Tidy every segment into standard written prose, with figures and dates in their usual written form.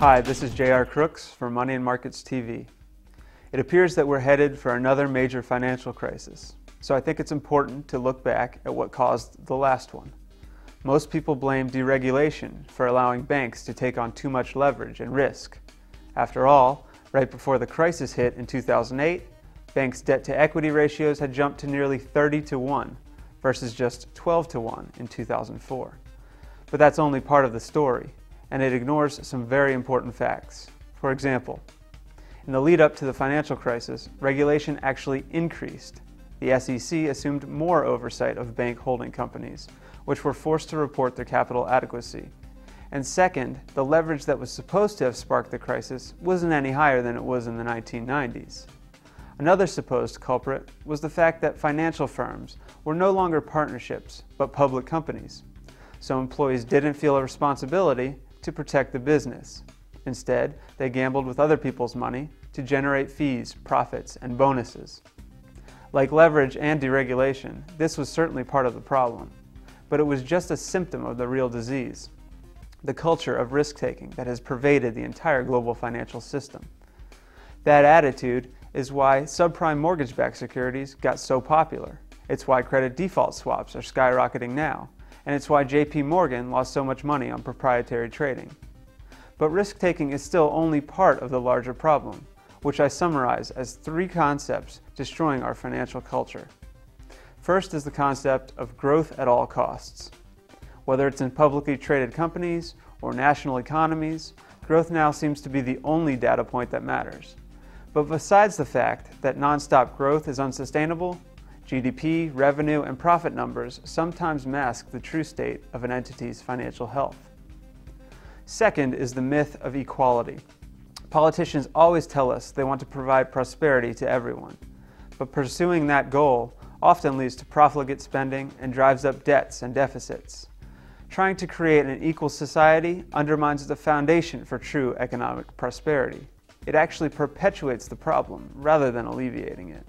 Hi, this is J.R. Crooks for Money and Markets TV. It appears that we're headed for another major financial crisis, so I think it's important to look back at what caused the last one. Most people blame deregulation for allowing banks to take on too much leverage and risk. After all, right before the crisis hit in 2008, banks' debt-to-equity ratios had jumped to nearly 30-to-1 versus just 12-to-1 in 2004. But that's only part of the story, and it ignores some very important facts. For example, in the lead-up to the financial crisis, regulation actually increased. The SEC assumed more oversight of bank holding companies, which were forced to report their capital adequacy. And second, the leverage that was supposed to have sparked the crisis wasn't any higher than it was in the 1990s. Another supposed culprit was the fact that financial firms were no longer partnerships, but public companies. So employees didn't feel a responsibility to protect the business. Instead, they gambled with other people's money to generate fees, profits, and bonuses. Like leverage and deregulation, this was certainly part of the problem, but it was just a symptom of the real disease, the culture of risk-taking that has pervaded the entire global financial system. That attitude is why subprime mortgage-backed securities got so popular. It's why credit default swaps are skyrocketing now, and it's why JP Morgan lost so much money on proprietary trading. But risk-taking is still only part of the larger problem, which I summarize as three concepts destroying our financial culture. First is the concept of growth at all costs. Whether it's in publicly traded companies or national economies, growth now seems to be the only data point that matters. But besides the fact that nonstop growth is unsustainable, GDP, revenue, and profit numbers sometimes mask the true state of an entity's financial health. Second is the myth of equality. Politicians always tell us they want to provide prosperity to everyone, but pursuing that goal often leads to profligate spending and drives up debts and deficits. Trying to create an equal society undermines the foundation for true economic prosperity. It actually perpetuates the problem rather than alleviating it.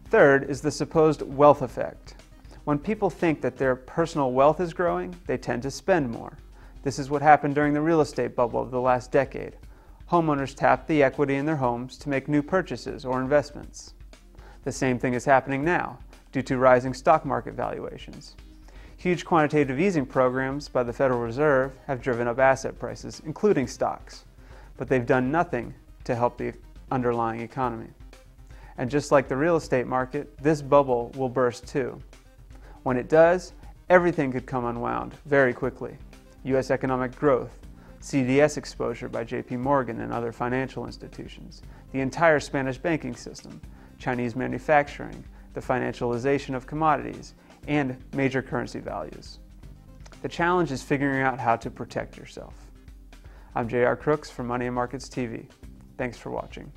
Third is the supposed wealth effect. When people think that their personal wealth is growing, they tend to spend more. This is what happened during the real estate bubble of the last decade. Homeowners tapped the equity in their homes to make new purchases or investments. The same thing is happening now, due to rising stock market valuations. Huge quantitative easing programs by the Federal Reserve have driven up asset prices, including stocks, but they've done nothing to help the underlying economy. And just like the real estate market, this bubble will burst too. When it does, everything could come unwound very quickly. U.S. economic growth, CDS exposure by JP Morgan and other financial institutions, the entire Spanish banking system, Chinese manufacturing, the financialization of commodities, and major currency values. The challenge is figuring out how to protect yourself. I'm J.R. Crooks for Money and Markets TV. Thanks for watching.